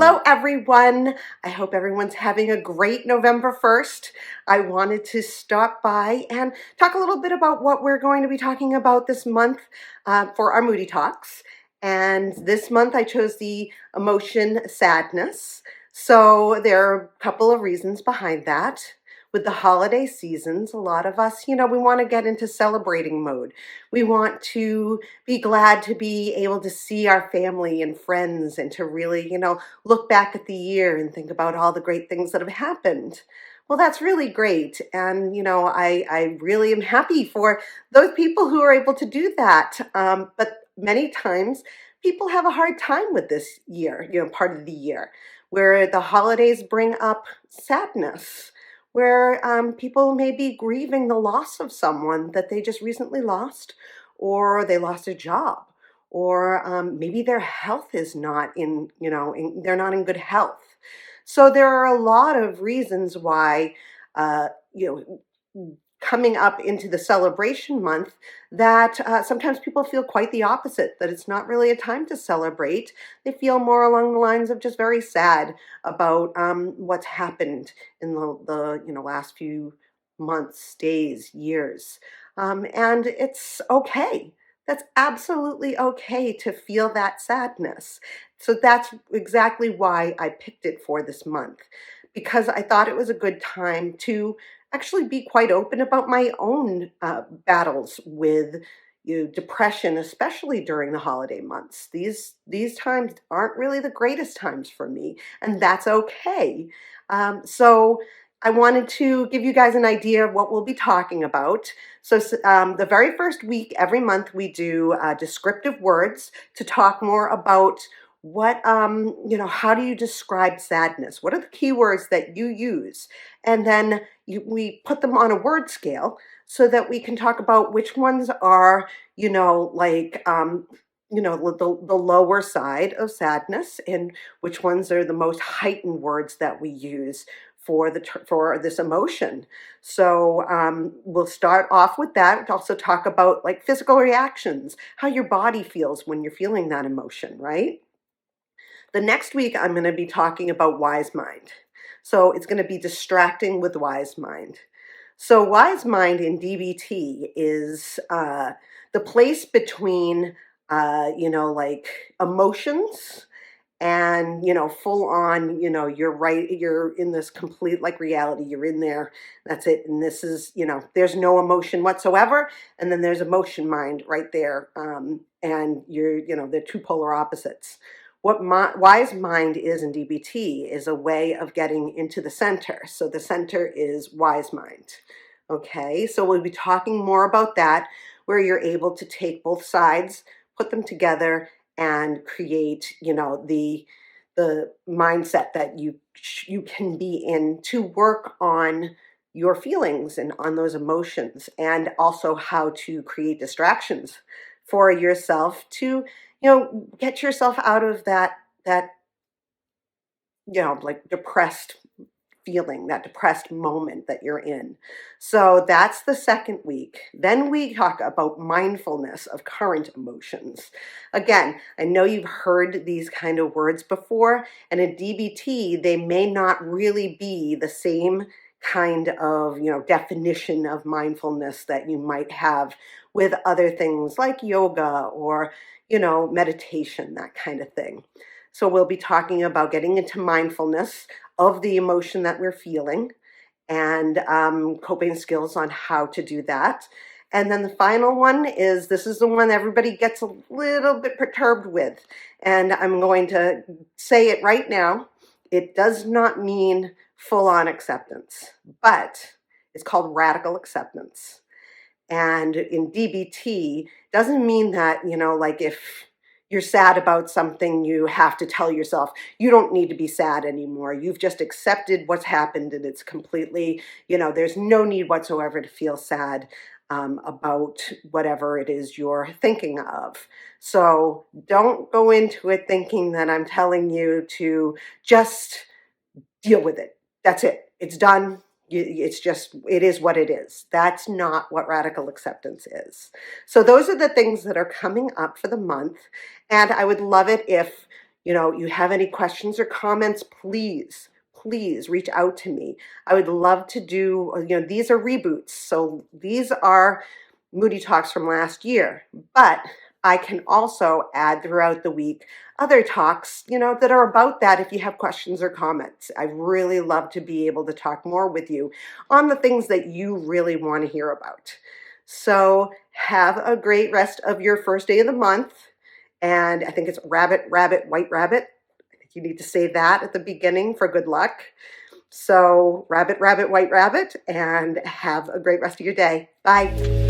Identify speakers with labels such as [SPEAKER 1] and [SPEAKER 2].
[SPEAKER 1] Hello, everyone. I hope everyone's having a great November 1st. I wanted to stop by and talk a little bit about what we're going to be talking about this month for our Moody Talks. And this month I chose the emotion sadness. So there are a couple of reasons behind that. With the holiday seasons, a lot of us, we want to get into celebrating mode. We want to be glad to be able to see our family and friends and to really, look back at the year and think about all the great things that have happened. Well, that's really great. And, I really am happy for those people who are able to do that. But many times people have a hard time with this year, part of the year, where the holidays bring up sadness, where people may be grieving the loss of someone that they just recently lost, or they lost a job, or maybe their health is not they're not in good health. So there are a lot of reasons why, uh, you coming up into the celebration month, that sometimes people feel quite the opposite, that it's not really a time to celebrate. They feel more along the lines of just very sad about what's happened in the last few months, days, years. And it's okay. That's absolutely okay to feel that sadness. So that's exactly why I picked it for this month, because I thought it was a good time to actually be quite open about my own battles with depression, especially during the holiday months. These times aren't really the greatest times for me, and that's okay. So I wanted to give you guys an idea of what we'll be talking about. So the very first week, every month, we do descriptive words to talk more about how do you describe sadness? What are the keywords that you use? And then we put them on a word scale so that we can talk about which ones are, the lower side of sadness, and which ones are the most heightened words that we use for this emotion. So we'll start off with that. We'll also talk about like physical reactions, how your body feels when you're feeling that emotion, right? The next week, I'm going to be talking about wise mind. So it's going to be distracting with wise mind. So wise mind in DBT is the place between, like emotions and, full on, you're right, you're in this complete like reality, you're in there, that's it. And this is, there's no emotion whatsoever. And then there's emotion mind right there. And they're two polar opposites. What wise mind is in DBT is a way of getting into the center. So the center is wise mind. Okay, so we'll be talking more about that, where you're able to take both sides, put them together, and create, the mindset that you can be in to work on your feelings and on those emotions, and also how to create distractions for yourself to get yourself out of that like depressed feeling, that depressed moment that you're in. So that's the second week. Then we talk about mindfulness of current emotions. Again, I know you've heard these kind of words before, and in DBT they may not really be the same kind of definition of mindfulness that you might have with other things like yoga or meditation, that kind of thing. So we'll be talking about getting into mindfulness of the emotion that we're feeling, and coping skills on how to do that. And then the final one is, this is the one everybody gets a little bit perturbed with. And I'm going to say it right now. It does not mean full-on acceptance, but it's called radical acceptance. And in DBT, doesn't mean that, like if you're sad about something, you have to tell yourself, you don't need to be sad anymore. You've just accepted what's happened, and it's completely, there's no need whatsoever to feel sad about whatever it is you're thinking of. So don't go into it thinking that I'm telling you to just deal with it. That's it. It's done. It's just, it is what it is. That's not what radical acceptance is. So those are the things that are coming up for the month. And I would love it if you have any questions or comments, please reach out to me. I would love to do, these are reboots. So these are Moody Talks from last year, but I can also add throughout the week other talks, that are about that if you have questions or comments. I really love to be able to talk more with you on the things that you really want to hear about. So have a great rest of your first day of the month. And I think it's rabbit, rabbit, white rabbit. I think you need to say that at the beginning for good luck. So rabbit, rabbit, white rabbit, and have a great rest of your day. Bye.